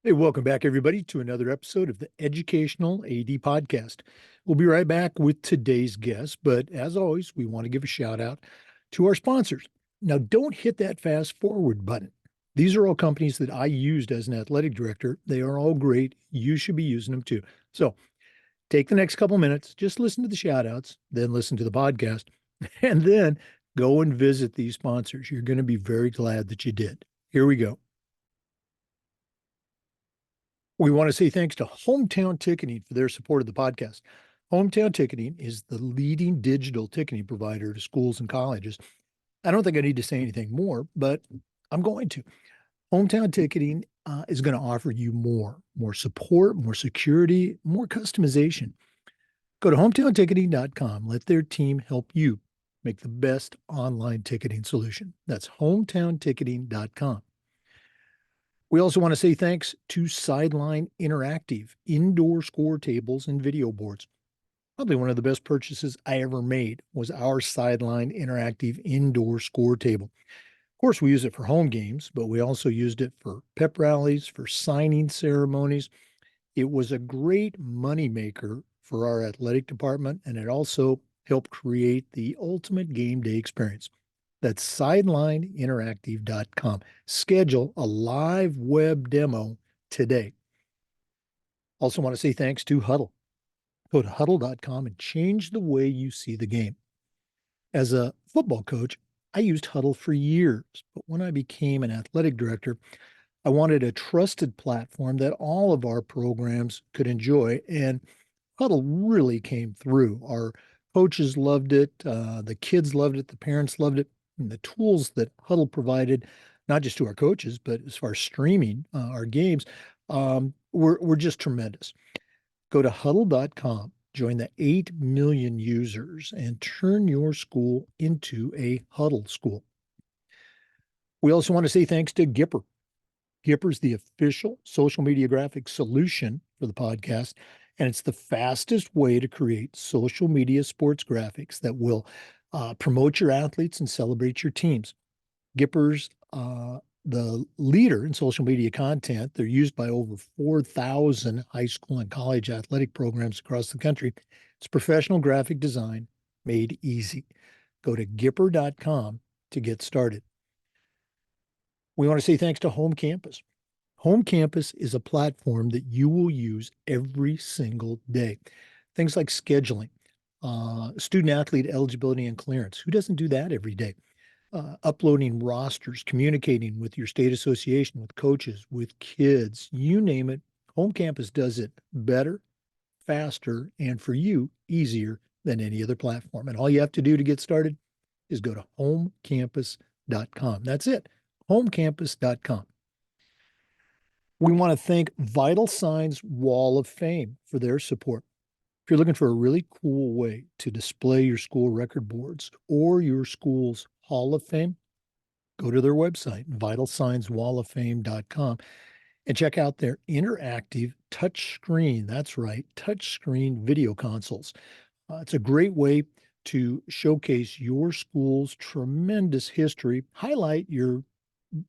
Hey, welcome back, everybody, to another episode of the Educational AD Podcast. We'll be right back with today's guest, but as always, we want to give a shout out to our sponsors. Now, don't hit that fast forward button. These are all companies that I used as an athletic director. They are all great. You should be using them too. So take the next couple minutes, just listen to the shout outs, then listen to the podcast, and then go and visit these sponsors. You're going to be very glad that you did. Here we go. We want to say thanks to Hometown Ticketing for their support of the podcast. Hometown Ticketing is the leading digital ticketing provider to schools and colleges. I don't think I need to say anything more, but I'm going to. Hometown Ticketing is going to offer you more support, more security, more customization. Go to hometownticketing.com. Let their team help you make the best online ticketing solution. That's hometownticketing.com. We also want to say thanks to Sideline Interactive, indoor score tables and video boards. Probably one of the best purchases I ever made was our Sideline Interactive indoor score table. Of course, we use it for home games, but we also used it for pep rallies, for signing ceremonies. It was a great moneymaker for our athletic department, and it also helped create the ultimate game day experience. That's sidelineinteractive.com. Schedule a live web demo today. Also want to say thanks to Huddle. Go to huddle.com and change the way you see the game. As a football coach, I used Huddle for years, but when I became an athletic director, I wanted a trusted platform that all of our programs could enjoy, and Huddle really came through. Our coaches loved it, the kids loved it, the parents loved it. And the tools that Huddle provided, not just to our coaches, but as far as streaming our games, were just tremendous. Go to huddle.com, join the 8 million users, and turn your school into a Huddle school. We also want to say thanks to GIPR. GIPR is the official social media graphics solution for the podcast, and it's the fastest way to create social media sports graphics that will promote your athletes and celebrate your teams. GIPR's the leader in social media content. They're used by over 4,000 high school and college athletic programs across the country. It's professional graphic design made easy. Go to gipper.com to get started. We want to say thanks to Home Campus. Home Campus is a platform that you will use every single day. Things like scheduling, student athlete eligibility and clearance. Who doesn't do that every day? Uploading rosters, communicating with your state association, with coaches, with kids, you name it. Home Campus does it better, faster, and for you, easier than any other platform. And all you have to do to get started is go to homecampus.com. That's it, homecampus.com. We want to thank Vital Signs Wall of Fame for their support. If you're looking for a really cool way to display your school record boards or your school's Hall of Fame, go to their website, vitalsignswalloffame.com, and check out their interactive touchscreen. That's right, touchscreen video consoles. It's a great way to showcase your school's tremendous history, highlight your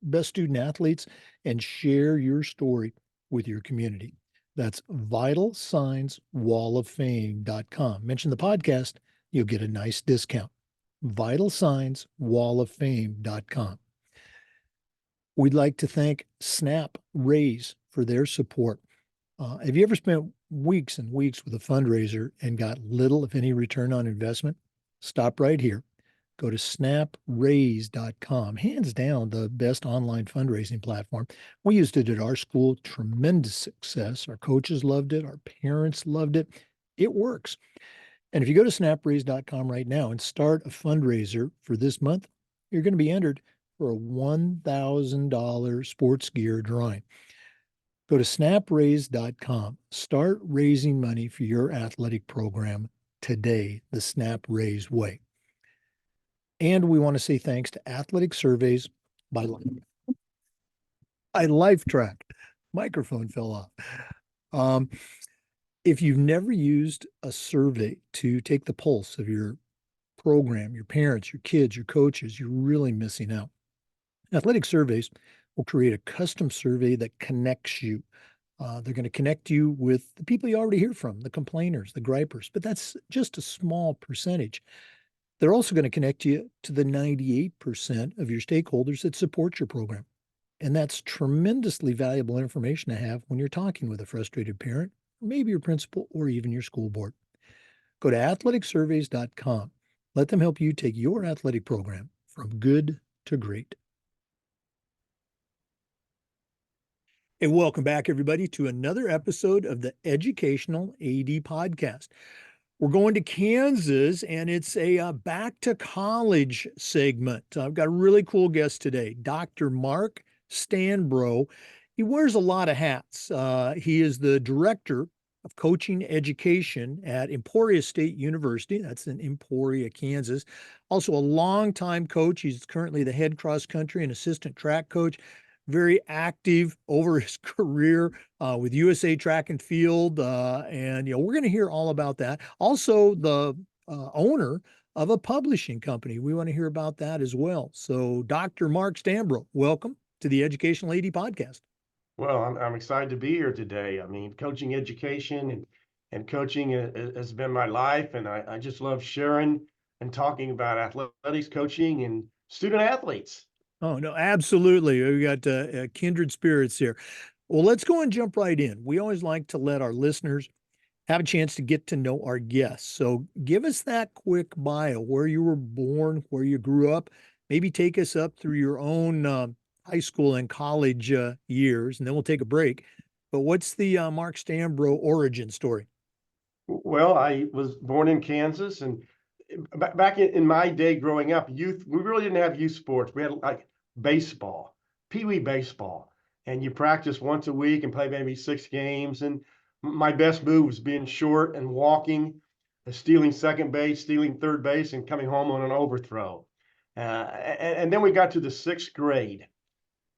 best student athletes, and share your story with your community. That's vitalsignswalloffame.com. Mention the podcast, you'll get a nice discount. vitalsignswalloffame.com. We'd like to thank Snap Raise for their support. Have you ever spent weeks and weeks with a fundraiser and got little, if any, return on investment? Stop right here. Go to snapraise.com. Hands down, the best online fundraising platform. We used it at our school. Tremendous success. Our coaches loved it. Our parents loved it. It works. And if you go to snapraise.com right now and start a fundraiser for this month, you're going to be entered for a $1,000 sports gear drawing. Go to snapraise.com. Start raising money for your athletic program today, the Snap Raise way. And we want to say thanks to Athletic Surveys by LifeTrack. Microphone fell off. If you've never used a survey to take the pulse of your program, your parents, your kids, your coaches, you're really missing out. Athletic Surveys will create a custom survey that connects you. They're going to connect you with the people you already hear from, the complainers, the gripers, but that's just a small percentage. They're also going to connect you to the 98% of your stakeholders that support your program. And that's tremendously valuable information to have when you're talking with a frustrated parent, maybe your principal, or even your school board. Go to athleticsurveys.com. Let them help you take your athletic program from good to great. And welcome back, everybody, to another episode of the Educational AD Podcast. We're going to Kansas, and it's a back to college segment. I've got a really cool guest today, Dr. Mark Stanbrough. He wears a lot of hats. He is the director of coaching education at Emporia State University. That's in Emporia, Kansas. Also a longtime coach. He's currently the head cross country and assistant track coach. Very active over his career with USA Track and Field. And we're going to hear all about that. Also, the owner of a publishing company. We want to hear about that as well. So, Dr. Mark Stanbrough, welcome to the Educational AD Podcast. Well, I'm excited to be here today. I mean, coaching education and coaching has been my life, and I just love sharing and talking about athletics, coaching, and student athletes. Oh, no, absolutely. We got kindred spirits here. Well, let's go and jump right in. We always like to let our listeners have a chance to get to know our guests. So give us that quick bio, where you were born, where you grew up, maybe take us up through your own high school and college years, and then we'll take a break. But what's the Mark Stanbrough origin story? Well, I was born in Kansas, and back in my day growing up, we really didn't have youth sports. We had like baseball, pee-wee baseball, and you practice once a week and play maybe 6 games. And my best move was being short and walking, stealing second base, stealing third base, and coming home on an overthrow. And then we got to the 6th grade,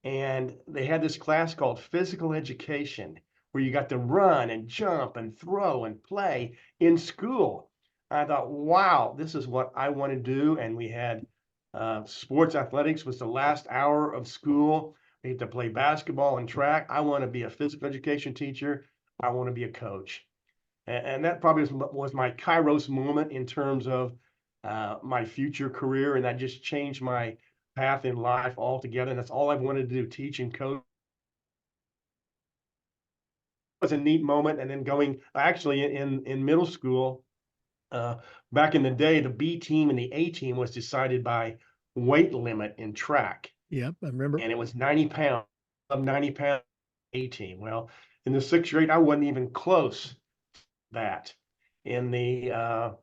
and they had this class called physical education where you got to run and jump and throw and play in school. I thought, wow, this is what I want to do. And we had sports athletics was the last hour of school. We had to play basketball and track. I want to be a physical education teacher. I want to be a coach. And that probably was my Kairos moment in terms of my future career. And that just changed my path in life altogether. And that's all I've wanted to do, teach and coach. It was a neat moment. And then going actually in middle school, back in the day, the B team and the A team was decided by weight limit in track. Yep, I remember. And it was 90 pounds, of 90 pound A team. Well, in the 6th grade, I wasn't even close to that. In the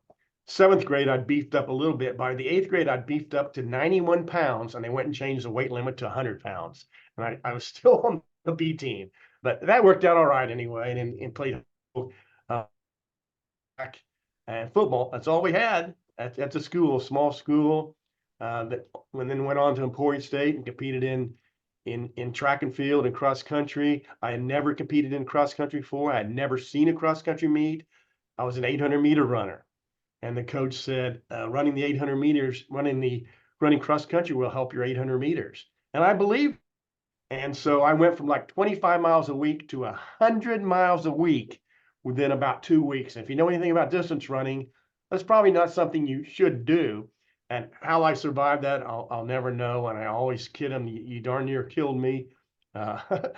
7th grade, I'd beefed up a little bit. By the 8th grade, I'd beefed up to 91 pounds, and they went and changed the weight limit to 100 pounds. And I was still on the B team, but that worked out all right anyway, and played track and football. That's all we had at the school, small school. That then went on to Emporia State and competed in track and field and cross country. I had never competed in cross country before. I had never seen a cross country meet. I was an 800-meter runner, and the coach said, running the 800 meters, running cross country will help your 800 meters. And I believed. And so I went from like 25 miles a week to 100 miles a week within about 2 weeks. And if you know anything about distance running, that's probably not something you should do. And how I survived that, I'll never know. And I always kid them, you darn near killed me. But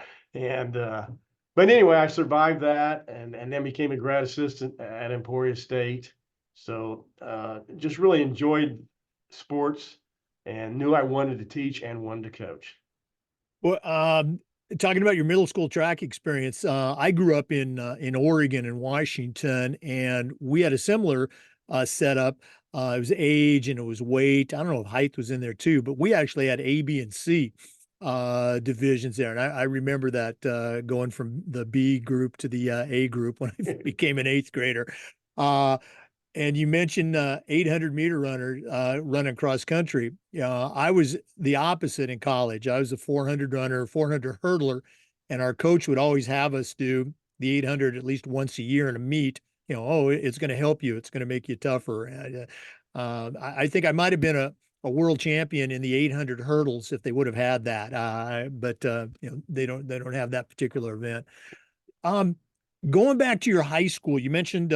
anyway, I survived that, and then became a grad assistant at Emporia State. So just really enjoyed sports and knew I wanted to teach and wanted to coach. Well, talking about your middle school track experience, I grew up in Oregon and Washington, and we had a similar setup. It was age and it was weight. I don't know if height was in there too, but we actually had A, B, and C divisions there. And I remember that going from the B group to the A group when I became an 8th grader. And you mentioned 800-meter runner running cross country. I was the opposite in college. I was a 400 runner, 400 hurdler, and our coach would always have us do the 800 at least once a year in a meet. It's going to help you. It's going to make you tougher. I think I might have been a a world champion in the 800 hurdles if they would have had that. But you know, they don't have that particular event. Um, Going back to your high school, you mentioned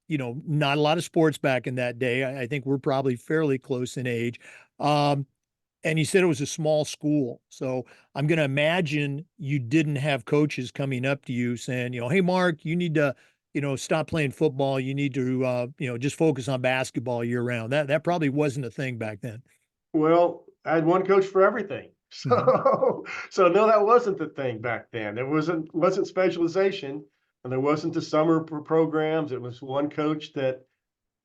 you know, not a lot of sports back in that day. I think we're probably fairly close in age. Um, and you said it was a small school. So I'm going to imagine you didn't have coaches coming up to you saying, you know, hey, Mark, you need to, you know, stop playing football. You need to, you know, just focus on basketball year round. That probably wasn't a thing back then. Well, I had one coach for everything. Mhm. So no, that wasn't the thing back then. There wasn't specialization, and there wasn't the summer programs. It was one coach that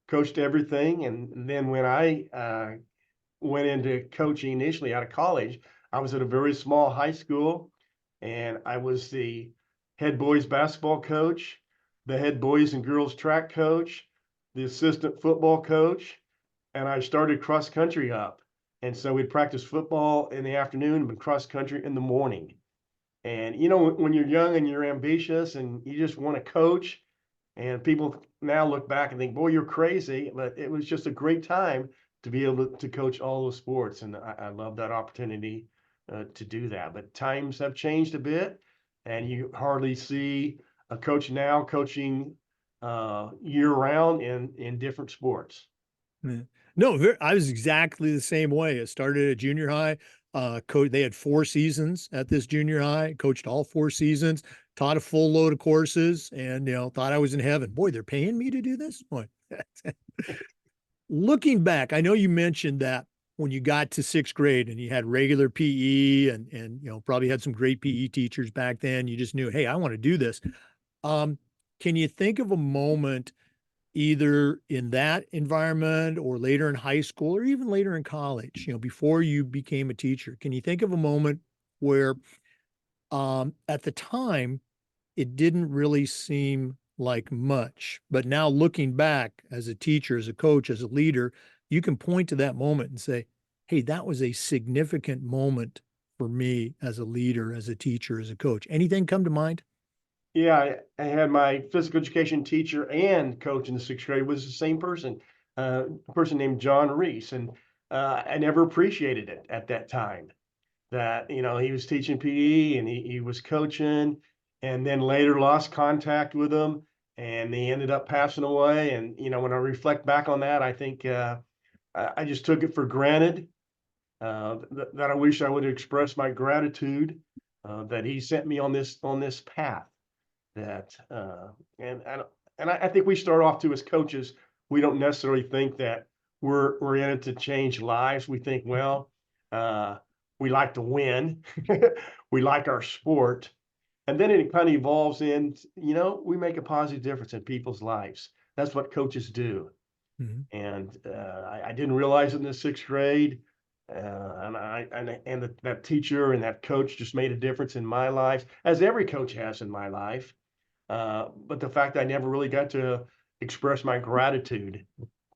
coached everything. And then when I went into coaching initially out of college, I was at a very small high school, and I was the head boys basketball coach, the head boys and girls track coach, the assistant football coach, and I started cross country up. And so we'd practice football in the afternoon and cross country in the morning. And you know, when you're young and you're ambitious and you just want to coach, and people now look back and think, boy, you're crazy. But it was just a great time to be able to coach all those sports. And I love that opportunity to do that. But times have changed a bit, and you hardly see a coach now coaching year round in different sports. Yeah. No, I was exactly the same way. I started at junior high. They had 4 seasons at this junior high. Coached all 4 seasons. Taught a full load of courses, and you know, thought I was in heaven. Boy, they're paying me to do this. Boy, looking back, I know you mentioned that when you got to 6th grade and you had regular PE, and you know, probably had some great PE teachers back then. You just knew, hey, I want to do this. Um, can you think of a moment, either in that environment or later in high school or even later in college, you know, before you became a teacher? Can you think of a moment where at the time it didn't really seem like much, but now looking back as a teacher, as a coach, as a leader, you can point to that moment and say, hey, that was a significant moment for me as a leader, as a teacher, as a coach? Anything come to mind? Yeah, I had my physical education teacher and coach in the 6th grade was the same person, a person named John Reese, and I never appreciated it at that time. That you know he was teaching PE and he was coaching, and then later lost contact with him, and he ended up passing away. And you know when I reflect back on that, I think I just took it for granted. That I wish I would have expressed my gratitude that he sent me on this path that and I think we start off too as coaches. We don't necessarily think that we're in it to change lives. We think, well, uh, we like to win, we like our sport, and then it kind of evolves in, you know, we make a positive difference in people's lives. That's what coaches do. Mhm. And I didn't realize it in the 6th grade. That teacher and that coach just made a difference in my life, as every coach has in my life. But the fact that I never really got to express my gratitude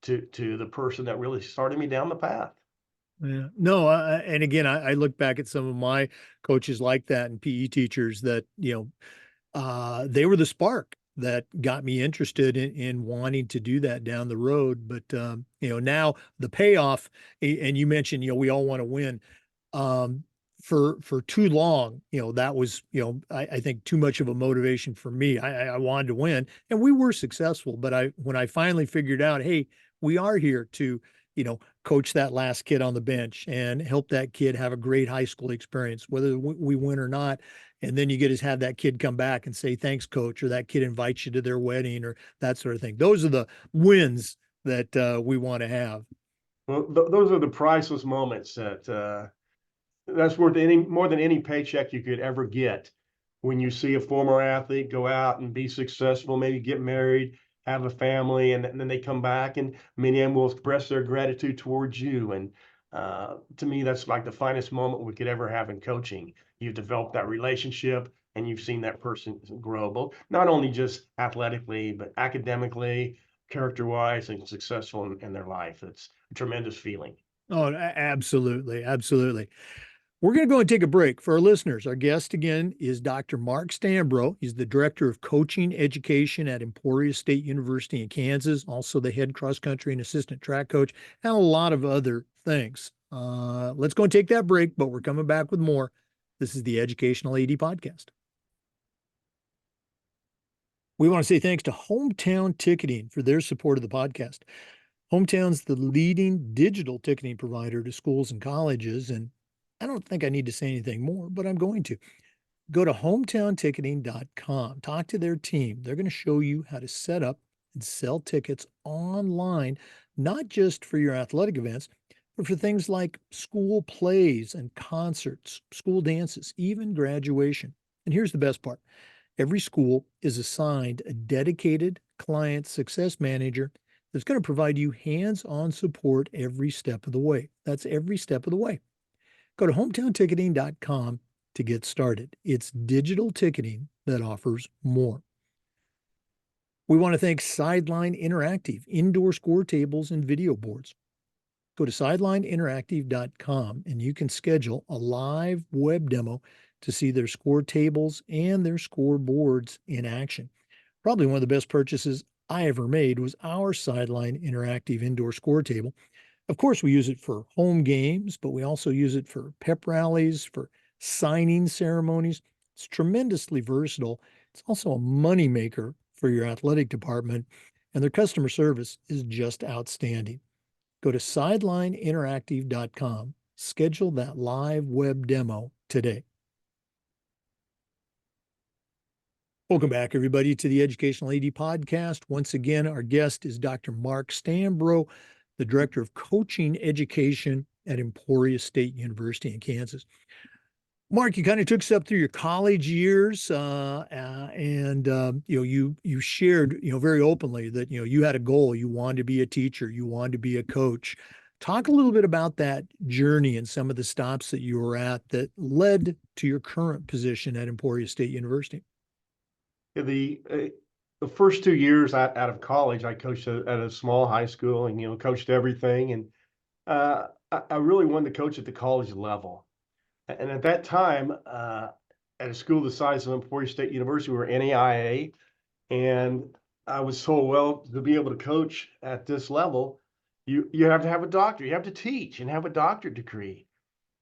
to the person that really started me down the path. Yeah. No, and again, I look back at some of my coaches like that and PE teachers that, you know, they were the spark that got me interested in wanting to do that down the road. But you know, now the payoff, and you mentioned, you know, we all want to win. Um, for too long, you know, that was, you know, I think too much of a motivation for me. I wanted to win, and we were successful. But when I finally figured out, hey, we are here to, you know, coach that last kid on the bench and help that kid have a great high school experience, whether we win or not. And then you get to have that kid come back and say, thanks, coach, or that kid invites you to their wedding or that sort of thing. Those are the wins that we want to have. Well, those are the priceless moments that's worth any more than any paycheck you could ever get. When you see a former athlete go out and be successful, maybe get married, have a family, and then they come back, and many of them will express their gratitude towards you. And to me, that's like the finest moment we could ever have in coaching. You've developed that relationship, and you've seen that person grow, both not only just athletically, but academically, character-wise, and successful in their life. It's a tremendous feeling. Oh, absolutely, absolutely. We're going to go and take a break. For our listeners, our guest again is Dr. Mark Stanbrough. He's the Director of Coaching Education at Emporia State University in Kansas, also the head cross country and assistant track coach, and a lot of other things. Let's go and take that break, but we're coming back with more. This is the Educational AD Podcast. We want to say thanks to Hometown Ticketing for their support of the podcast. Hometown's the leading digital ticketing provider to schools and colleges, and I don't think I need to say anything more, but I'm going to. Go to hometownticketing.com. Talk to their team. They're going to show you how to set up and sell tickets online, not just for your athletic events, but for things like school plays and concerts, school dances, even graduation. And here's the best part. Every school is assigned a dedicated client success manager that's going to provide you hands-on support every step of the way. That's every step of the way. Go to hometownticketing.com to get started. It's digital ticketing that offers more. We want to thank Sideline Interactive, indoor score tables and video boards. Go to sidelineinteractive.com and you can schedule a live web demo to see their score tables and their score boards in action. Probably one of the best purchases I ever made was our Sideline Interactive indoor score table. Of course, we use it for home games, but we also use it for pep rallies, for signing ceremonies. It's tremendously versatile. It's also a moneymaker for your athletic department, and their customer service is just outstanding. Go to sidelineinteractive.com. Schedule that live web demo today. Welcome back, everybody, to the Educational AD Podcast. Once again, our guest is Dr. Mark Stanbrough, the Director of Coaching Education at Emporia State University in Kansas. Mark, you kind of took us up through your college years, and you shared very openly that you had a goal. You wanted to be a teacher. You wanted to be a coach. Talk a little bit about that journey and some of the stops that you were at that led to your current position at Emporia State University. The first 2 years out of college, I coached at a small high school and coached everything. And I really wanted to coach at the college level. And at that time, at a school the size of Emporia State University, we were NAIA, and I was told, well, to be able to coach at this level, you have to have a doctorate, you have to teach and have a doctorate degree.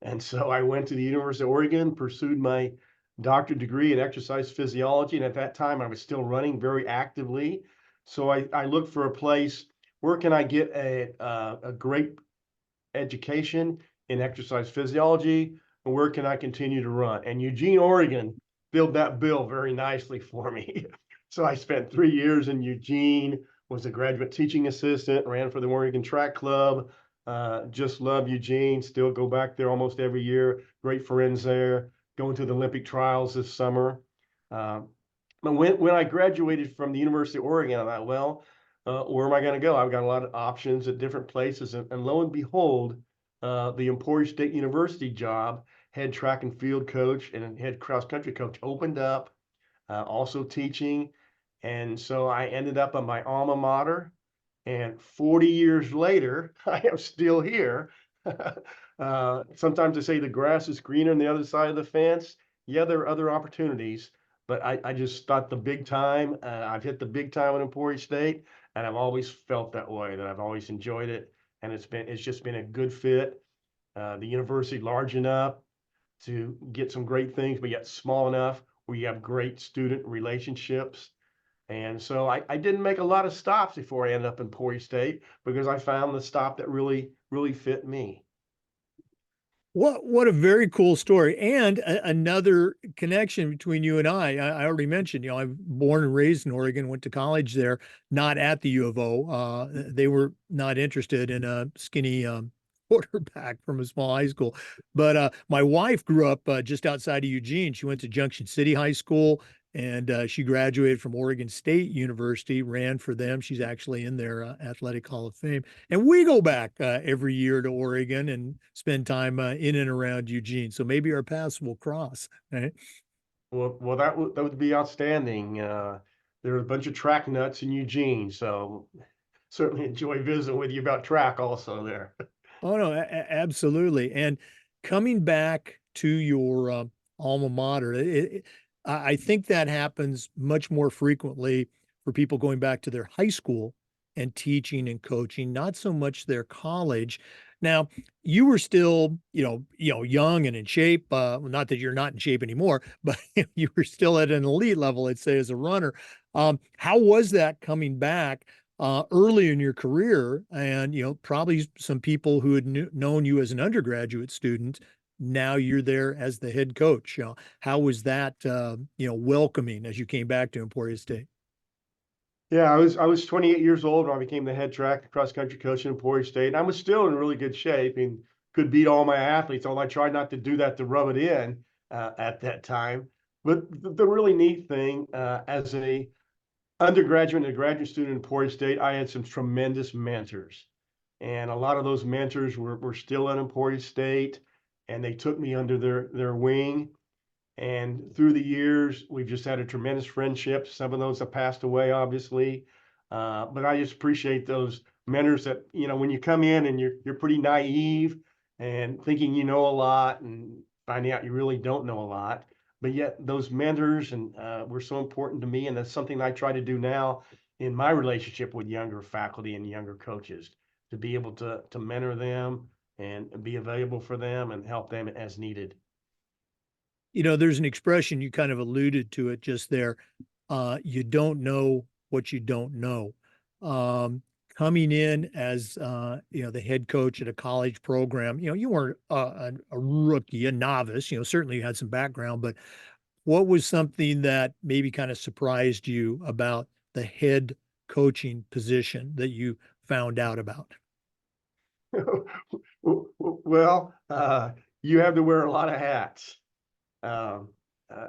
And so I went to the University of Oregon, pursued my doctorate degree in exercise physiology. And at that time, I was still running very actively. So I looked for a place where can I get a great education in exercise physiology, and where can I continue to run? And Eugene, Oregon filled that bill very nicely for me. So I spent 3 years in Eugene, was a graduate teaching assistant, ran for the Oregon Track Club. Just love Eugene, still go back there almost every year. Great friends there. Going to the Olympic trials this summer. But when I graduated from the University of Oregon, I thought, well, where am I going to go? I've got a lot of options at different places. And lo and behold, the Emporia State University job, head track and field coach and head cross country coach, opened up, also teaching. And so I ended up on my alma mater. And 40 years later, I am still here. Sometimes I say the grass is greener on the other side of the fence. Yeah, there are other opportunities, but I just thought the big time. I've hit the big time at Emporia State, and I've always felt that way, that I've always enjoyed it. And it's just been a good fit. The university large enough to get some great things, but yet small enough where you have great student relationships. And so I didn't make a lot of stops before I ended up in Emporia State, because I found the stop that really, really fit me. What a very cool story, and another connection between you and I. I already mentioned, I'm born and raised in Oregon, went to college there, not at the U of O. They were not interested in a skinny quarterback from a small high school. But my wife grew up just outside of Eugene. She went to Junction City High School, and she graduated from Oregon State University, ran for them. She's actually in their Athletic Hall of Fame. And we go back every year to Oregon and spend time in and around Eugene. So maybe our paths will cross. Right? Well, that would be outstanding. There are a bunch of track nuts in Eugene, so certainly enjoy visiting with you about track also there. Oh, no, absolutely. And coming back to your alma mater. I think that happens much more frequently for people going back to their high school and teaching and coaching, not so much their college. Now, you were still, young and in shape. Not that you're not in shape anymore, but you were still at an elite level, I'd say, as a runner. How was that coming back early in your career? And probably some people who had known you as an undergraduate student. Now you're there as the head coach. How was that, welcoming as you came back to Emporia State? Yeah, I was 28 years old when I became the head track and cross country coach in Emporia State. And I was still in really good shape and could beat all my athletes, although I tried not to do that to rub it in at that time. But the really neat thing, as a undergraduate and a graduate student in Emporia State, I had some tremendous mentors. And a lot of those mentors were still at Emporia State, and they took me under their wing. And through the years, we've just had a tremendous friendship. Some of those have passed away, obviously. But I just appreciate those mentors that, when you come in and you're pretty naive and thinking you know a lot and finding out you really don't know a lot. But yet those mentors and were so important to me. And that's something I try to do now in my relationship with younger faculty and younger coaches, to be able to mentor them and be available for them and help them as needed. There's an expression, you kind of alluded to it just there. You don't know what you don't know. Coming in as the head coach at a college program, you weren't a rookie, a novice. Certainly you had some background, but what was something that maybe kind of surprised you about the head coaching position that you found out about? Well, you have to wear a lot of hats,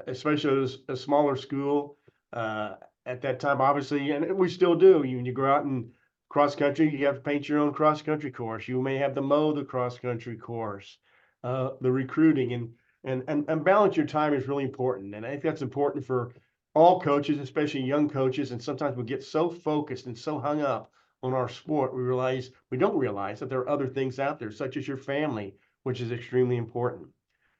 especially as a smaller school. At that time, obviously, and we still do. When you go out and cross country, you have to paint your own cross country course. You may have to mow the cross country course, the recruiting, and balance your time is really important. And I think that's important for all coaches, especially young coaches. And sometimes we get so focused and so hung up on our sport, we don't realize that there are other things out there, such as your family, which is extremely important.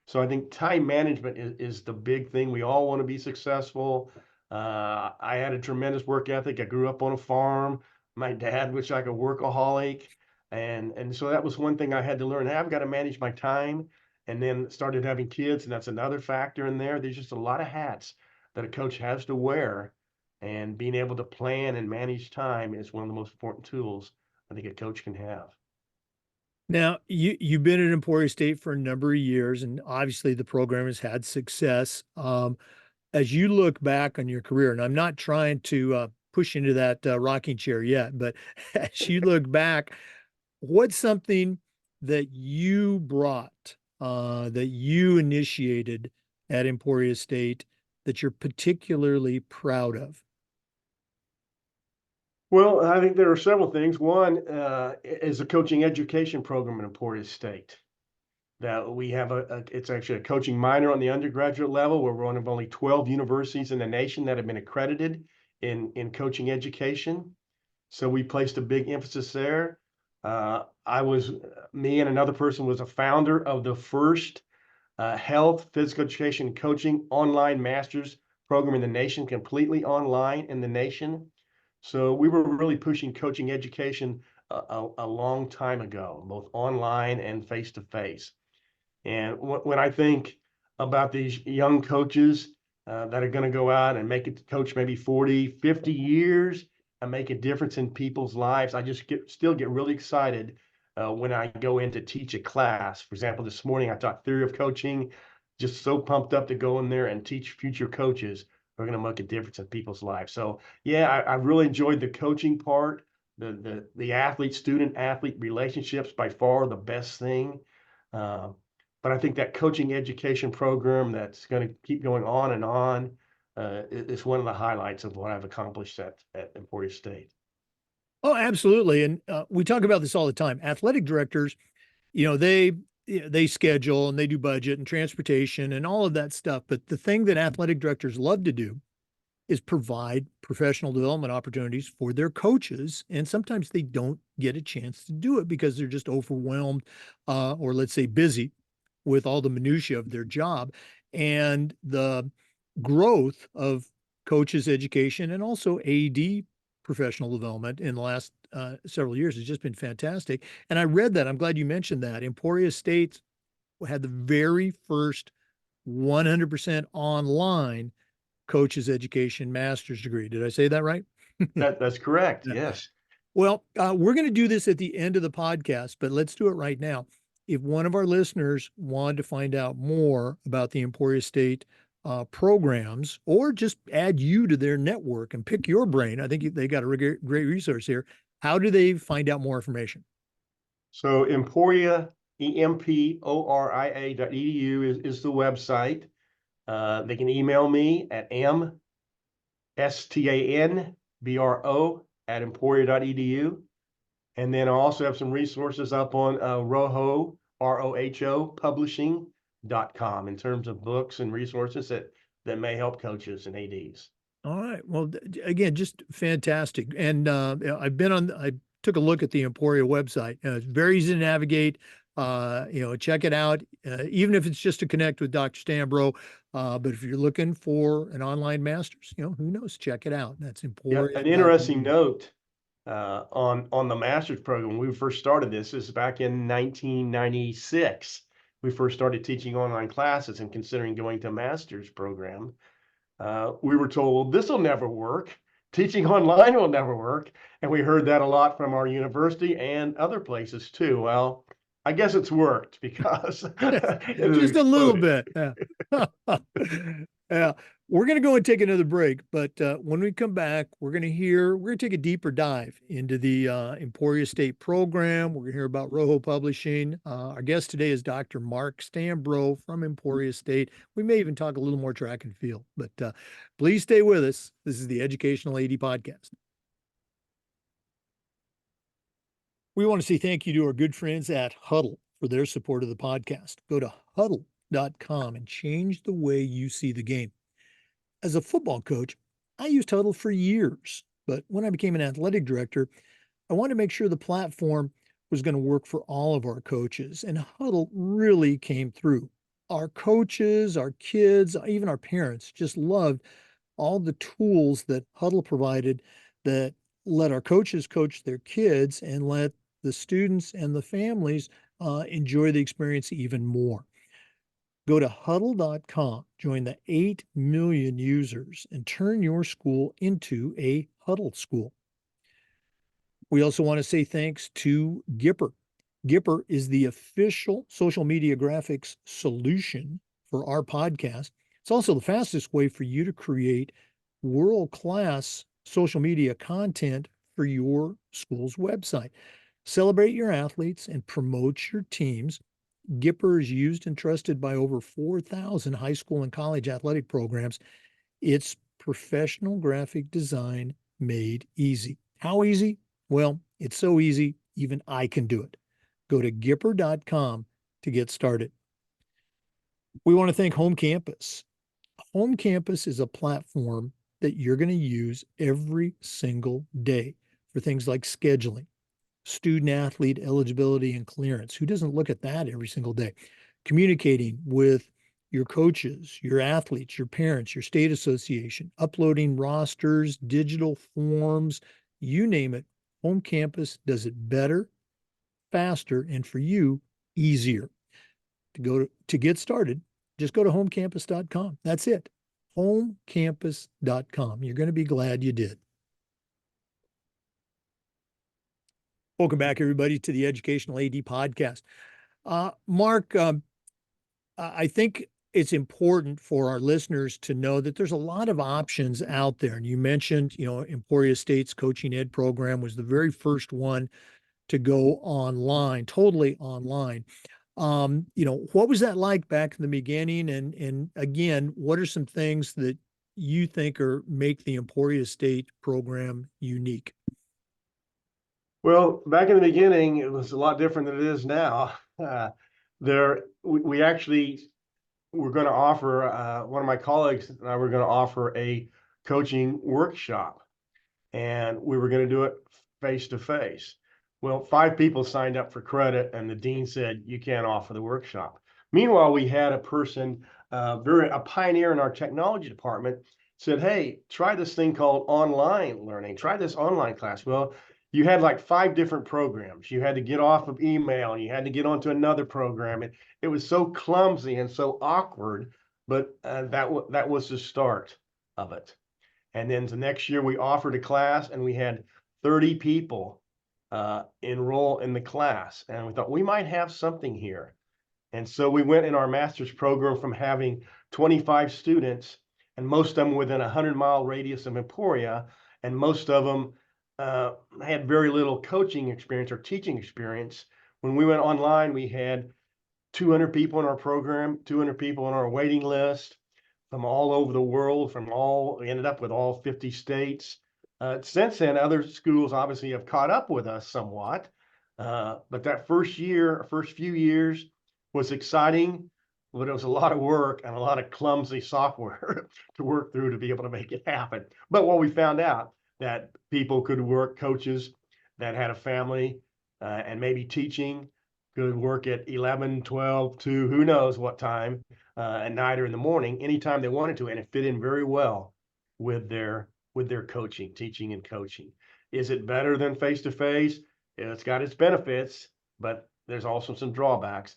So I think time management is the big thing. We all want to be successful. I had a tremendous work ethic. I grew up on a farm. My dad was like a workaholic. And so that was one thing I had to learn. Hey, I've got to manage my time, and then started having kids. And that's another factor in there. There's just a lot of hats that a coach has to wear. And being able to plan and manage time is one of the most important tools I think a coach can have. Now, you've been at Emporia State for a number of years, and obviously the program has had success. As you look back on your career, and I'm not trying to push into that rocking chair yet, but as you look back, what's something that you brought, that you initiated at Emporia State that you're particularly proud of? Well, I think there are several things. One is a coaching education program in Emporia State. That we have it's actually a coaching minor on the undergraduate level. We're one of only 12 universities in the nation that have been accredited in coaching education. So we placed a big emphasis there. Me and another person was a founder of the first health, physical education, and coaching online master's program in the nation, completely online in the nation. So we were really pushing coaching education a long time ago, both online and face to face. And when I think about these young coaches that are going to go out and make it to coach maybe 40, 50 years and make a difference in people's lives, I just still get really excited when I go in to teach a class. For example, this morning I taught theory of coaching, just so pumped up to go in there and teach future coaches who are going to make a difference in people's lives. So yeah, I really enjoyed the coaching part. The athlete, student athlete relationships, by far the best thing. Uh, but I think that coaching education program that's going to keep going on and on is one of the highlights of what I've accomplished at Emporia State. Oh, absolutely. And we talk about this all the time. Athletic directors, they schedule and they do budget and transportation and all of that stuff. But the thing that athletic directors love to do is provide professional development opportunities for their coaches. And sometimes they don't get a chance to do it because they're just overwhelmed or let's say busy with all the minutia of their job, and the growth of coaches education and also AD professional development in the last several years has just been fantastic. And I read that. I'm glad you mentioned that. Emporia State had the very first 100% online coaches education master's degree. Did I say that right? That's correct. Yes. Well, we're going to do this at the end of the podcast, but let's do it right now. If one of our listeners wanted to find out more about the Emporia State programs, or just add you to their network and pick your brain, I think they got a great resource here. How do they find out more information? So Emporia, emporia.edu is the website. They can email me at mstanbro@emporia.edu. And then I also have some resources up on Roho, ROHO, publishing.com in terms of books and resources that may help coaches and ADs. All right. Well, again, just fantastic. And I took a look at the Emporia website. It's very easy to navigate. Check it out, even if it's just to connect with Dr. Stanbrough. But if you're looking for an online master's, who knows? Check it out. That's Emporia. An interesting note on the master's program. When we first started this is back in 1996. We first started teaching online classes and considering going to a master's program. We were told this will never work. Teaching online will never work. And we heard that a lot from our university and other places too. Well, I guess it's worked because just a little bit. Yeah. Yeah. We're going to go and take another break, but when we come back, we're going to take a deeper dive into the Emporia State program. We're going to hear about Roho Publishing. Our guest today is Dr. Mark Stanbrough from Emporia State. We may even talk a little more track and field, but please stay with us. This is the Educational AD Podcast. We want to say thank you to our good friends at Huddle for their support of the podcast. Go to huddle.com and change the way you see the game. As a football coach, I used Huddle for years, but when I became an athletic director, I wanted to make sure the platform was going to work for all of our coaches, and Huddle really came through. Our coaches, our kids, even our parents just loved all the tools that Huddle provided that let our coaches coach their kids and let the students and the families enjoy the experience even more. Go to huddle.com, join the 8 million users, and turn your school into a Huddle school. We also want to say thanks to GIPER. GIPER is the official social media graphics solution for our podcast. It's also the fastest way for you to create world-class social media content for your school's website. Celebrate your athletes and promote your teams. GIPER is used and trusted by over 4,000 high school and college athletic programs. It's professional graphic design made easy. How easy? Well, it's so easy, even I can do it. Go to gipper.com to get started. We want to thank Home Campus. Home Campus is a platform that you're going to use every single day for things like scheduling, student athlete eligibility and clearance. Who doesn't look at that every single day? Communicating with your coaches, your athletes, your parents, your state association, uploading rosters, digital forms, you name it. Home Campus does it better, faster, and for you, easier. To get started, just go to homecampus.com. That's it. Homecampus.com. You're going to be glad you did. Welcome back, everybody, to the Educational AD Podcast. Mark, I think it's important for our listeners to know that there's a lot of options out there. And you mentioned, Emporia State's coaching ed program was the very first one to go online, totally online. What was that like back in the beginning? And again, what are some things that you think make the Emporia State program unique? Well, back in the beginning, it was a lot different than it is now. We actually were going to offer, one of my colleagues and I were going to offer a coaching workshop, and we were going to do it face to face. Well, 5 people signed up for credit, and the dean said, you can't offer the workshop. Meanwhile, we had a person, a pioneer in our technology department, said, "Hey, try this thing called online learning. Try this online class." Well, you had like 5 different programs. You had to get off of email, and you had to get onto another program. It was so clumsy and so awkward, but that was the start of it. And then the next year we offered a class, and we had 30 people enroll in the class, and we thought we might have something here. And so we went in our master's program from having 25 students, and most of them within a 100-mile radius of Emporia, and most of them had very little coaching experience or teaching experience. When we went online, we had 200 people in our program, 200 people on our waiting list from all over the world, we ended up with all 50 states. Since then, other schools obviously have caught up with us somewhat. But that first few years was exciting, but it was a lot of work and a lot of clumsy software to work through to be able to make it happen. But what we found out that people could work, coaches that had a family and maybe teaching could work at 11, 12, 2, who knows what time at night or in the morning, anytime they wanted to, and it fit in very well with their coaching, teaching and coaching. Is it better than face-to-face? It's got its benefits, but there's also some drawbacks.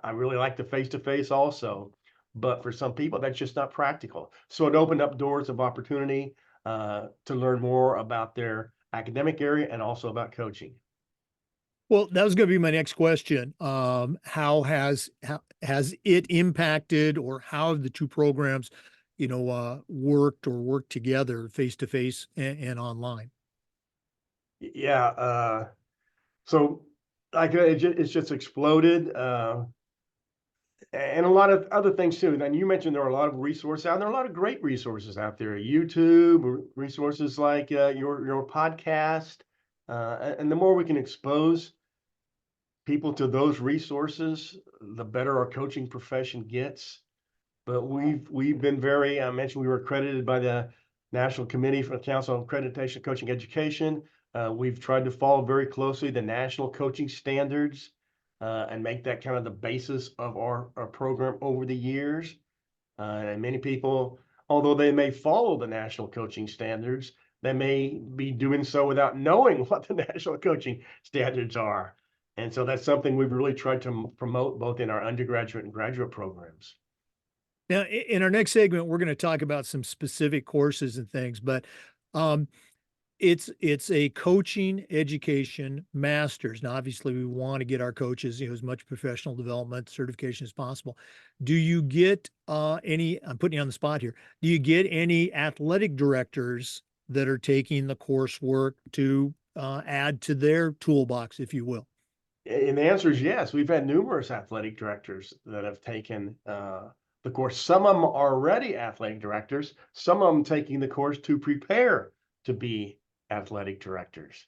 I really like the face-to-face also, but for some people, that's just not practical. So it opened up doors of opportunity to learn more about their academic area and also about coaching. Well, that was going to be my next question. How has it impacted, or how have the two programs, worked together face to face and online? Yeah. So like it's just exploded. And a lot of other things too. And you mentioned there are a lot of resources out there. There are a lot of great resources out there. YouTube, resources like your podcast, and the more we can expose people to those resources, the better our coaching profession gets. But we've been very. I mentioned we were accredited by the National Committee for the Council on Accreditation Coaching Education. We've tried to follow very closely the national coaching standards and make that kind of the basis of our program over the years. And many people, although they may follow the national coaching standards, they may be doing so without knowing what the national coaching standards are. And so that's something we've really tried to promote both in our undergraduate and graduate programs. Now, in our next segment, we're going to talk about some specific courses and things, but um, it's a coaching education master's. Now, obviously, we want to get our coaches, as much professional development certification as possible. Do you get any? I'm putting you on the spot here. Do you get any athletic directors that are taking the coursework to add to their toolbox, if you will? And the answer is yes. We've had numerous athletic directors that have taken the course. Some of them are already athletic directors, some of them taking the course to prepare to be athletic directors.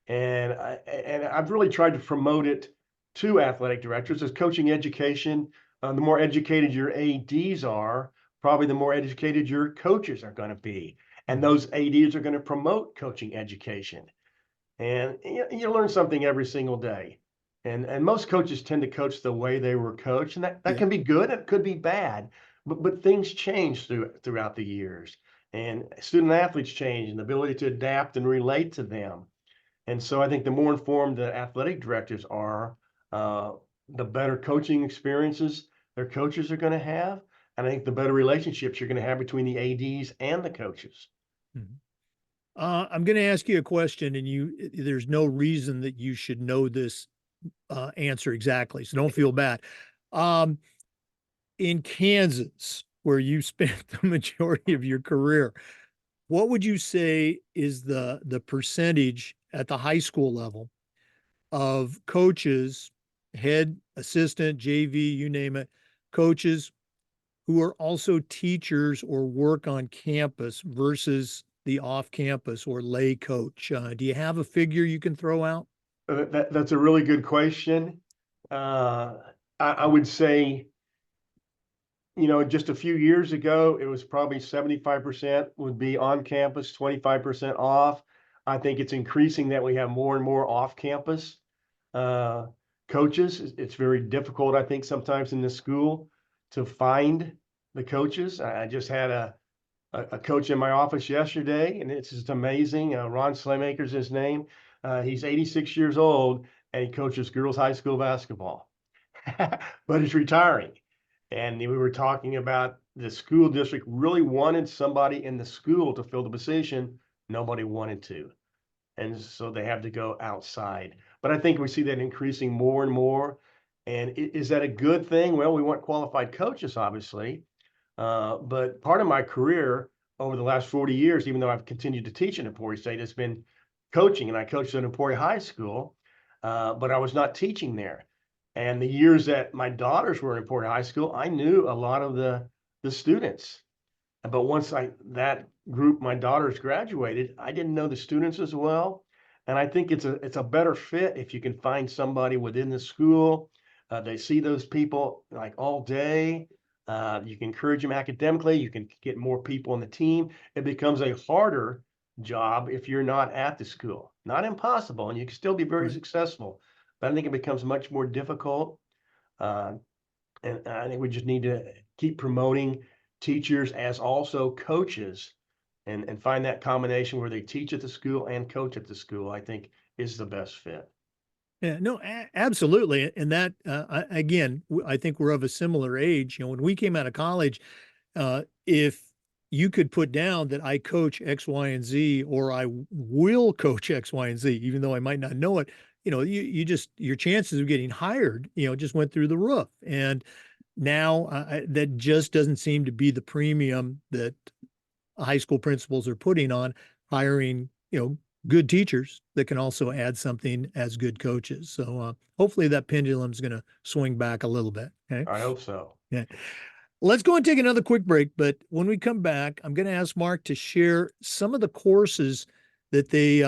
And I've really tried to promote it to athletic directors as coaching education. The more educated your ADs are, probably the more educated your coaches are going to be. And those ADs are going to promote coaching education. And you learn something every single day. And most coaches tend to coach the way they were coached, and that Yeah. can be good, it could be bad, but things change throughout the years, and student athletes change, and the ability to adapt and relate to them. And so I think the more informed the athletic directors are, the better coaching experiences their coaches are going to have, and I think the better relationships you're going to have between the ADs and the coaches. Mhm. I'm going to ask you a question, and there's no reason that you should know this answer exactly, so don't feel bad. Um, in Kansas, where you spent the majority of your career, what would you say is the percentage at the high school level of coaches, head, assistant, JV, you name it, coaches who are also teachers or work on campus versus the off-campus or lay coach? Do you have a figure you can throw out? That's a really good question. Uh, I would say, just a few years ago, it was probably 75% would be on campus, 25% off. I think it's increasing that we have more and more off campus. Uh, coaches. It's very difficult, I think, sometimes in the school to find the coaches. I just had a coach in my office yesterday, and it's just amazing. Ron Slaymaker's his name. He's 86 years old, and he coaches girls high school basketball, but he's retiring. And we were talking about the school district really wanted somebody in the school to fill the position. Nobody wanted to. And so they have to go outside. But I think we see that increasing more and more. And is that a good thing? Well, we want qualified coaches, obviously. But part of my career over the last 40 years, even though I've continued to teach in Emporia State, has been coaching. And I coached at Emporia High School, but I was not teaching there. And the years that my daughters were in Emporia High School, I knew a lot of the students. But once that group, my daughters graduated, I didn't know the students as well. And I think it's a better fit if you can find somebody within the school. They see those people like all day. You can encourage them academically. You can get more people on the team. It becomes a harder job if you're not at the school. Not impossible, and you can still be very successful. But I think it becomes much more difficult. And I think we just need to keep promoting teachers as also coaches and find that combination where they teach at the school and coach at the school, I think is the best fit. Yeah, no, absolutely. And that, again, I think we're of a similar age. When we came out of college, if you could put down that I coach X, Y, and Z, or I will coach X, Y, and Z, even though I might not know it, you just, your chances of getting hired, just went through the roof. And now that just doesn't seem to be the premium that high school principals are putting on hiring, good teachers that can also add something as good coaches. So hopefully that pendulum is going to swing back a little bit. Okay. I hope so. Yeah. Let's go and take another quick break. But when we come back, I'm going to ask Mark to share some of the courses that they,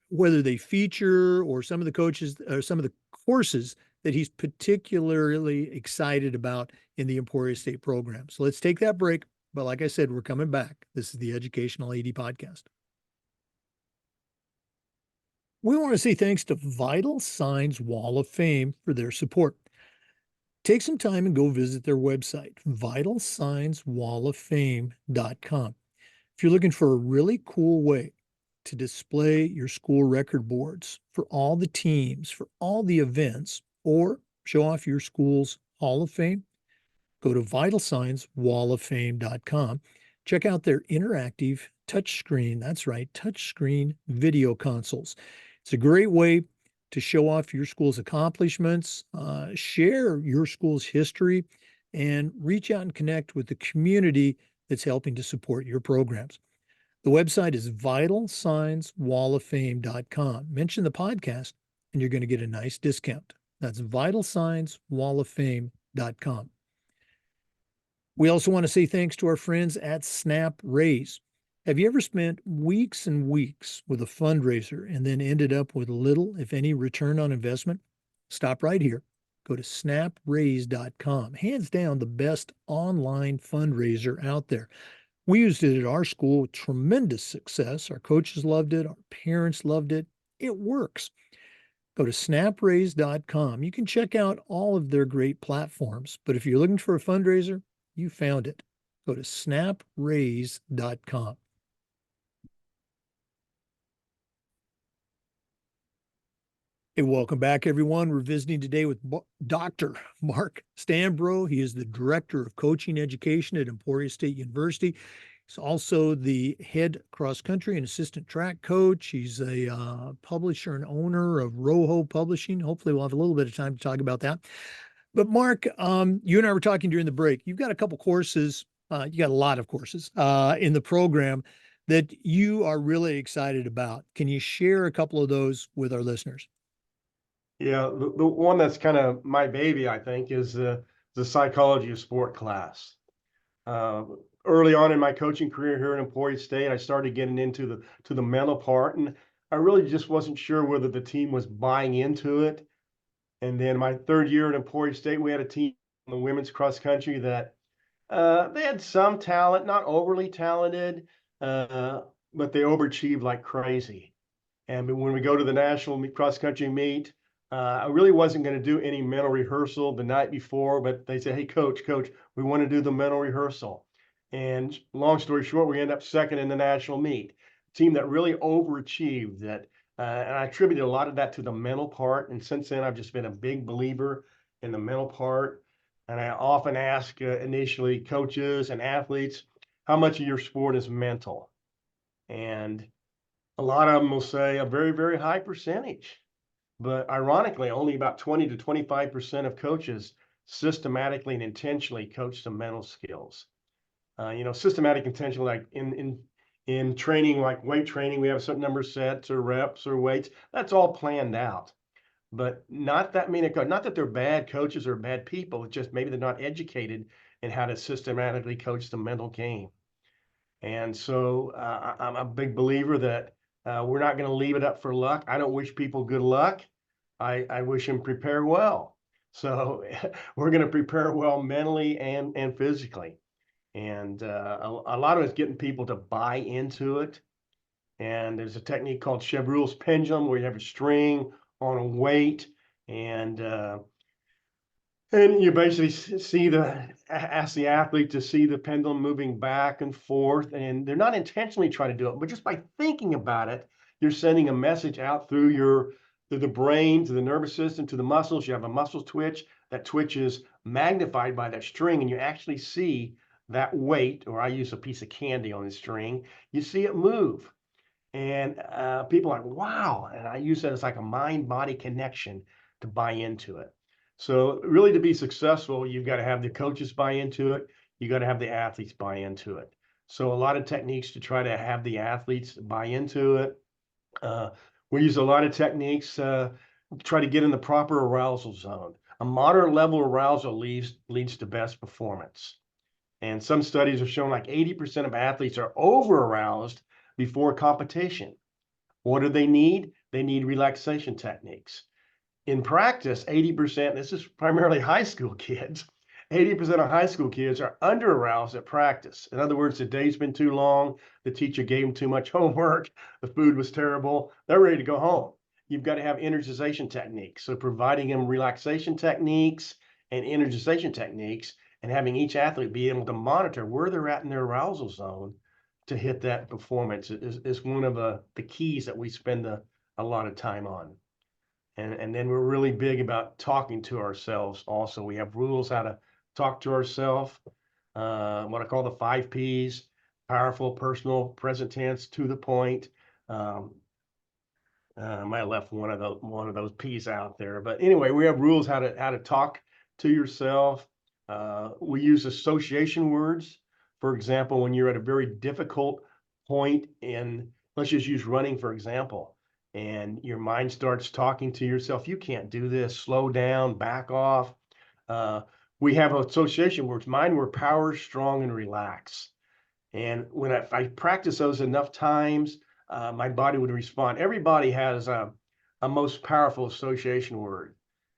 whether they feature or some of the coaches or some of the courses that he's particularly excited about in the Emporia State program. So let's take that break. But like I said, we're coming back. This is the Educational AD Podcast. We want to say thanks to Vital Signs Wall of Fame for their support. Take some time and go visit their website, vitalsignswalloffame.com. If you're looking for a really cool way to display your school record boards for all the teams, for all the events, or show off your school's Hall of Fame, go to vitalsignswalloffame.com. Check out their interactive touchscreen. That's right, touchscreen video consoles. It's a great way to show off your school's accomplishments, share your school's history, and reach out and connect with the community that's helping to support your programs. The website is vitalsignswalloffame.com. Mention the podcast, and you're going to get a nice discount. That's vitalsignswalloffame.com. We also want to say thanks to our friends at Snap Raise. Have you ever spent weeks and weeks with a fundraiser and then ended up with little, if any, return on investment? Stop right here. Go to snapraise.com. Hands down, the best online fundraiser out there. We used it at our school with tremendous success. Our coaches loved it. Our parents loved it. It works. Go to snapraise.com. You can check out all of their great platforms. But if you're looking for a fundraiser, you found it. Go to snapraise.com. Hey, welcome back, everyone. We're visiting today with Dr. Mark Stanbrough. He is the Director of Coaching Education at Emporia State University. He's also the head cross-country and assistant track coach. He's a publisher and owner of Roho Publishing. Hopefully we'll have a little bit of time to talk about that. But Mark, you and I were talking during the break. You've got a couple courses. You got a lot of courses in the program that you are really excited about. Can you share a couple of those with our listeners? Yeah, the one that's kind of my baby, I think, is the psychology of sport class. Early on in my coaching career here in Emporia State, I started getting into the mental part, and I really just wasn't sure whether the team was buying into it. And then my third year at Emporia State, we had a team in the women's cross country that they had some talent, not overly talented, but they overachieved like crazy. And when we go to the national cross country meet, I really wasn't going to do any mental rehearsal the night before, but they said, "Hey, coach, we want to do the mental rehearsal." And long story short, we end up second in the national meet. Team that really overachieved that. And I attributed a lot of that to the mental part. And since then, I've just been a big believer in the mental part. And I often ask initially coaches and athletes, how much of your sport is mental? And a lot of them will say a very, very high percentage. But ironically, only about 20 to 25% of coaches systematically and intentionally coach the mental skills. Systematic intentional, like in training, like weight training, we have a certain number of sets or reps or weights. That's all planned out. But not that many, not that they're bad coaches or bad people. It's just maybe they're not educated in how to systematically coach the mental game. And so I'm a big believer that we're not going to leave it up for luck. I don't wish people good luck. I wish them prepare well. So we're going to prepare well mentally and physically. And a lot of it's getting people to buy into it. And there's a technique called Chevreul's pendulum where you have a string on a weight and you basically ask the athlete to see the pendulum moving back and forth, and they're not intentionally trying to do it, but just by thinking about it, you're sending a message out through the brain, to the nervous system, to the muscles. You have a muscle twitch. That twitch is magnified by that string, and you actually see that weight, or I use a piece of candy on the string. You see it move, and people are like, wow. And I use that as like a mind-body connection to buy into it. So really to be successful, you've got to have the coaches buy into it. You got to have the athletes buy into it. So a lot of techniques to try to have the athletes buy into it. We use a lot of techniques to try to get in the proper arousal zone. A moderate level arousal leads to best performance. And some studies have shown like 80% of athletes are over aroused before competition. What do they need? They need relaxation techniques. In practice, 80%, this is primarily high school kids, 80% of high school kids are under aroused at practice. In other words, the day's been too long, the teacher gave them too much homework, the food was terrible, they're ready to go home. You've got to have energization techniques. So providing them relaxation techniques and energization techniques and having each athlete be able to monitor where they're at in their arousal zone to hit that performance is one of the keys that we spend a lot of time on. And then we're really big about talking to ourselves also. We have rules how to talk to ourselves, what I call the 5 Ps: powerful, personal, present tense, to the point. I might have left one of those P's out there, but anyway, we have rules how to talk to yourself. We use association words. For example, when you're at a very difficult point let's just use running, for example, and your mind starts talking to yourself, you can't do this, slow down, back off. We have association words. Mine were power, strong, and relax. And when I practice those enough times, my body would respond. Everybody has a most powerful association word.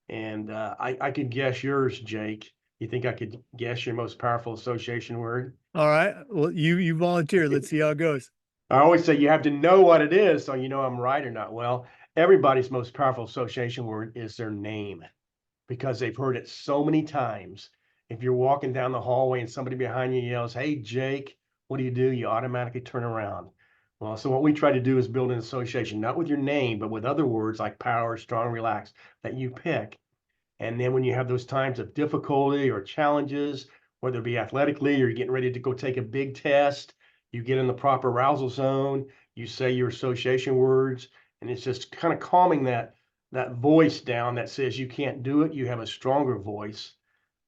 And I could guess yours, Jake. You think I could guess your most powerful association word? All right. Well, you volunteer. Let's see how it goes. I always say you have to know what it is so you know I'm right or not. Well, everybody's most powerful association word is their name because they've heard it so many times. If you're walking down the hallway and somebody behind you yells, "Hey, Jake," what do? You automatically turn around. Well, so what we try to do is build an association, not with your name, but with other words like power, strong, relax that you pick. And then when you have those times of difficulty or challenges, whether it be athletically or you're getting ready to go take a big test, you get in the proper arousal zone, you say your association words, and it's just kind of calming that voice down that says you can't do it. You have a stronger voice.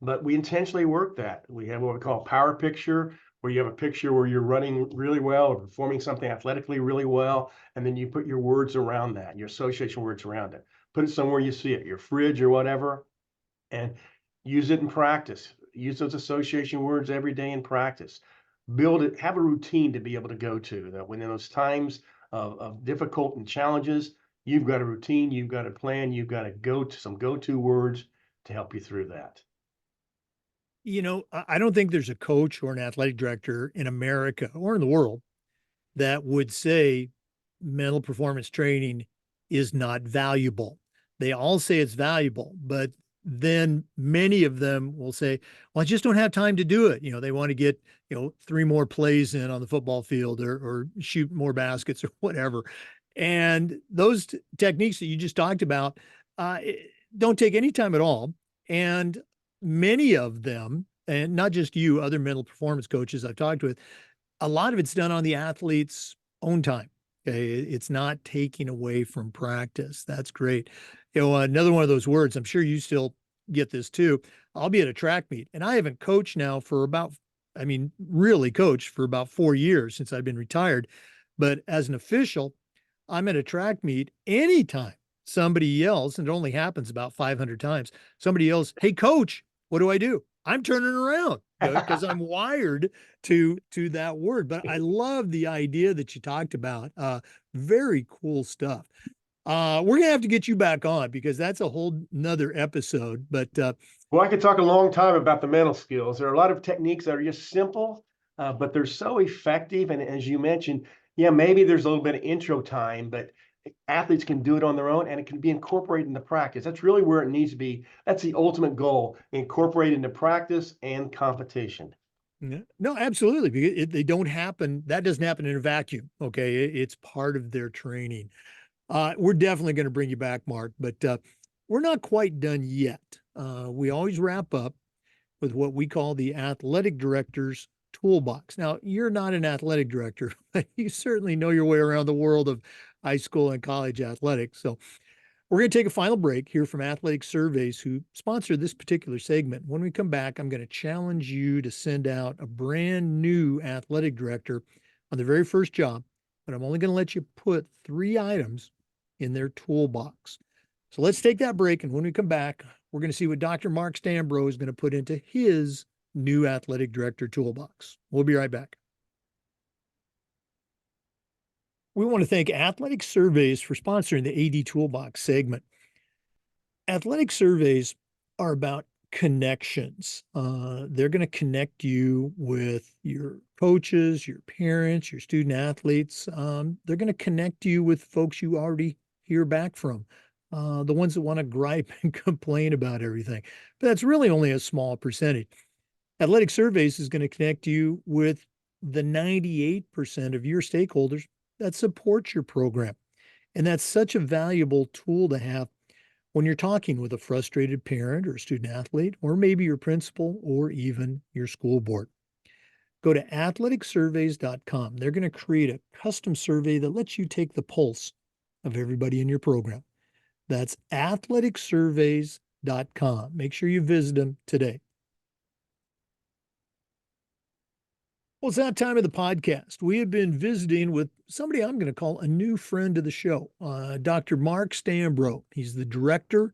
But we intentionally work that. We have what we call a power picture, where you have a picture where you're running really well or performing something athletically really well, and then you put your words around that, your association words around it. Put it somewhere you see it, your fridge or whatever, and use it in practice. Use those association words every day in practice. Build it, have a routine to be able to go to that when in those times of difficult and challenges, you've got a routine, you've got a plan, you've got to go to some go-to words to help you through that. I don't think there's a coach or an athletic director in America or in the world that would say mental performance training is not valuable. They all say it's valuable, but then many of them will say, well, I just don't have time to do it. They want to get, 3 more plays in on the football field, or shoot more baskets or whatever. And those techniques that you just talked about uh, don't take any time at all. And many of them, and not just you, other mental performance coaches I've talked with, a lot of it's done on the athlete's own time. Okay. It's not taking away from practice. That's great. Another one of those words, I'm sure you still get this too. I'll be at a track meet, and I haven't coached now for really coached for about 4 years since I've been retired. But as an official, I'm at a track meet anytime somebody yells, and it only happens about 500 times. Somebody yells, "Hey, coach, what do I do?" I'm turning around because I'm wired to that word. But I love the idea that you talked about. Very cool stuff. We're gonna have to get you back on because that's a whole nother episode. But Well, I could talk a long time about the mental skills. There are a lot of techniques that are just simple, but they're so effective. And as you mentioned, yeah, maybe there's a little bit of intro time, but athletes can do it on their own and it can be incorporated into practice. That's really where it needs to be. That's the ultimate goal, incorporate into practice and competition. no, absolutely, because they don't happen. That doesn't happen in a vacuum. Okay, it's part of their training. We're definitely going to bring you back, Mark, but we're not quite done yet. We always wrap up with what we call the athletic director's toolbox. Now, you're not an athletic director, but you certainly know your way around the world of high school and college athletics. So we're going to take a final break, hear from Athletic Surveys, who sponsor this particular segment. When we come back, I'm going to challenge you to send out a brand new athletic director on their very first job, but I'm only going to let you put 3 items in their toolbox. So let's take that break. And when we come back, we're going to see what Dr. Mark Stanbrough is going to put into his new athletic director toolbox. We'll be right back. We want to thank Athletic Surveys for sponsoring the AD Toolbox segment. Athletic surveys are about connections. They're going to connect you with your coaches, your parents, your student athletes. They're going to connect you with folks you already hear back from, the ones that want to gripe and complain about everything. But that's really only a small percentage. Athletic Surveys is going to connect you with the 98% of your stakeholders that support your program. And that's such a valuable tool to have when you're talking with a frustrated parent or student athlete, or maybe your principal or even your school board. Go to athleticsurveys.com. They're going to create a custom survey that lets you take the pulse of everybody in your program. That's athleticsurveys.com. Make sure you visit them today. Well, it's that time of the podcast. We have been visiting with somebody I'm going to call a new friend of the show, Dr. Mark Stanbrough. He's the Director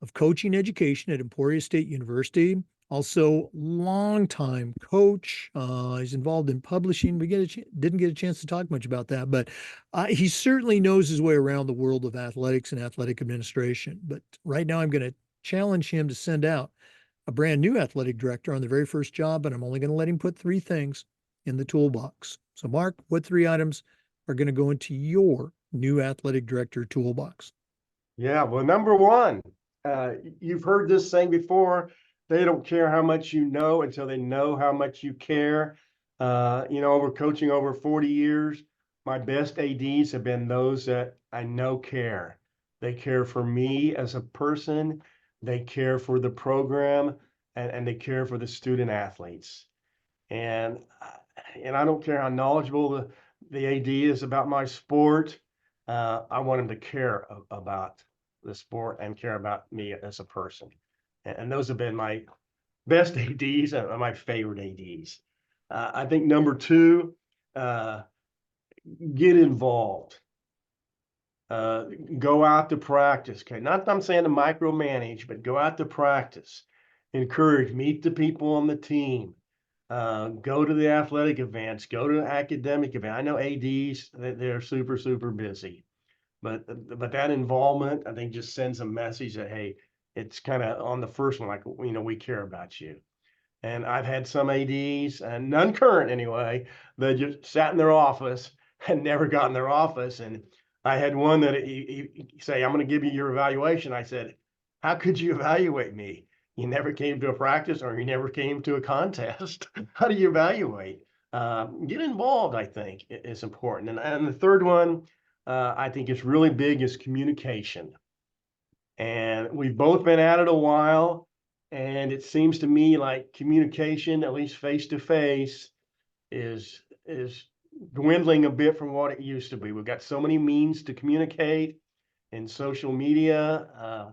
of Coaching Education at Emporia State University, also longtime coach. He's involved in publishing. We didn't get a chance to talk much about that, but he certainly knows his way around the world of athletics and athletic administration. But right now I'm going to challenge him to send out a brand new athletic director on the very first job, and I'm only going to let him put 3 things in the toolbox. So, Mark, what 3 items are going to go into your new athletic director toolbox? Yeah, well, number one, you've heard this saying before. They don't care how much you know until they know how much you care. Over coaching over 40 years, my best ADs have been those that I know care. They care for me as a person, they care for the program, and they care for the student athletes. And I don't care how knowledgeable the AD is about my sport. I want him to care about the sport and care about me as a person. And those have been my best ADs and my favorite ADs. I think number 2, get involved. Go out to practice. Okay, not I'm saying to micromanage, but go out to practice. Encourage, meet the people on the team. Go to the athletic events, go to the academic event. I know ADs, they're super, super busy, but that involvement, I think, just sends a message that, hey, it's kind of on the first one, like, we care about you. And I've had some ADs, and none current anyway, that just sat in their office and never got in their office. And I had one that he say, "I'm going to give you your evaluation." I said, "How could you evaluate me? You never came to a practice or you never came to a contest. How do you evaluate?" Get involved, I think, is important. And the third one, I think is really big is communication. And we've both been at it a while. And it seems to me like communication, at least face to face, is dwindling a bit from what it used to be. We've got so many means to communicate in social media.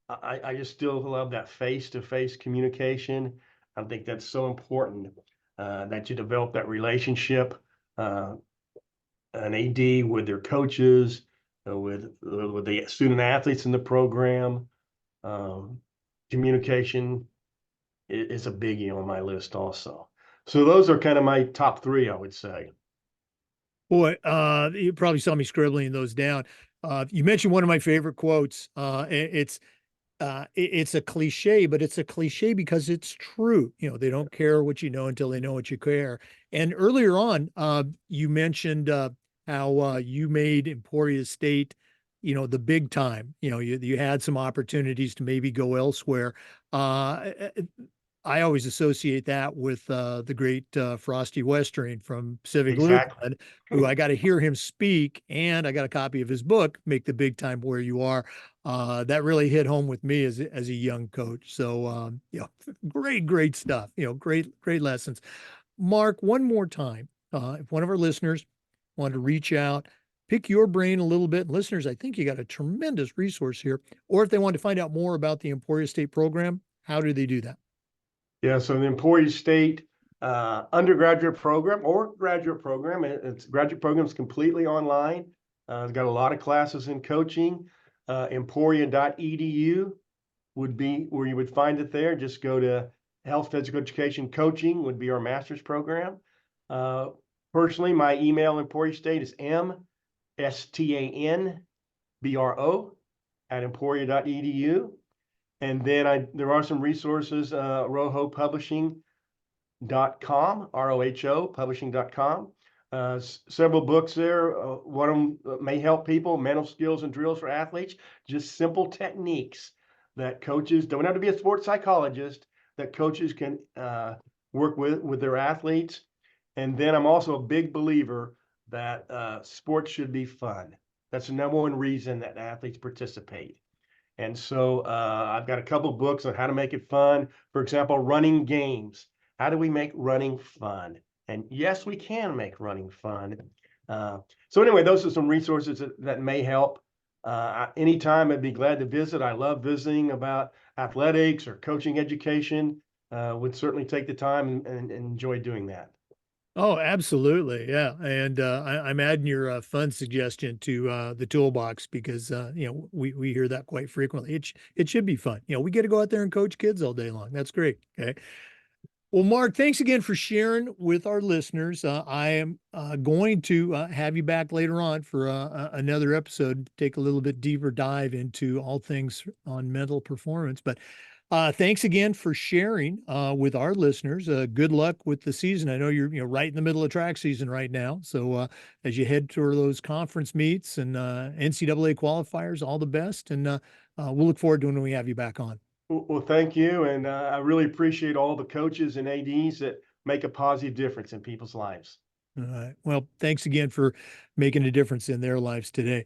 I just still love that face-to-face communication. I think that's so important that you develop that relationship, uh, an AD with their coaches, with the student athletes in the program. Um, Communication is a biggie on my list also. So those are kind of my top three, I would say. Boy, you probably saw me scribbling those down. You mentioned one of my favorite quotes. It's a cliche, but it's a cliche because it's true. You know, they don't care what you know until they know what you care. And earlier on, you mentioned how you made Emporia State, you know, the big time. You know, you had some opportunities to maybe go elsewhere. Uh, I always associate that with the great Frosty Westering from Civic Exactly. Lutheran, who I got to hear him speak, and I got a copy of his book, Make the Big Time Where You Are. That really hit home with me as a young coach. So, you know, great stuff. You know, great lessons. Mark, one more time, if one of our listeners wanted to reach out, pick your brain a little bit, and listeners, I think you got a tremendous resource here. Or if they want to find out more about the Emporia State program, how do they do that? Yeah, so the Emporia State undergraduate program or graduate program, it's graduate program is completely online. It's got a lot of classes in coaching. Emporia.edu would be where you would find it there. Just go to Health Physical Education Coaching would be our master's program. Uh, Personally, my email in Emporia State is mstanbro@emporia.edu. And then there are some resources, rohopublishing.com, ROHO publishing.com. Several books there. One of them may help people, mental skills and drills for athletes, just simple techniques that coaches don't have to be a sports psychologist, that coaches can work with their athletes. And then I'm also a big believer that sports should be fun. That's the number one reason that athletes participate. And so I've got a couple books on how to make it fun. For example, running games. How do we make running fun? And yes, we can make running fun. So anyway, those are some resources that may help. Anytime I'd be glad to visit. I love visiting about athletics or coaching education. Would certainly take the time and enjoy doing that. Oh, absolutely. Yeah. And I'm adding your fun suggestion to the toolbox because, you know, we hear that quite frequently. It should be fun. You know, we get to go out there and coach kids all day long. That's great. Okay. Well, Mark, thanks again for sharing with our listeners. I am going to have you back later on for another episode, take a little bit deeper dive into all things on mental performance. But thanks again for sharing with our listeners. Good luck with the season. I know you're right in the middle of track season right now. So as you head toward those conference meets and NCAA qualifiers, all the best. And we'll look forward to when we have you back on. Well, thank you. And I really appreciate all the coaches and ADs that make a positive difference in people's lives. All right. Well, thanks again for making a difference in their lives today.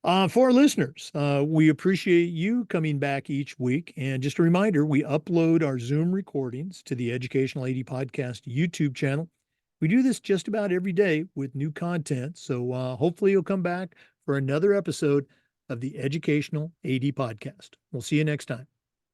For our listeners, we appreciate you coming back each week. And just a reminder, we upload our Zoom recordings to the Educational AD Podcast YouTube channel. We do this just about every day with new content. So hopefully you'll come back for another episode of the Educational AD Podcast. We'll see you next time.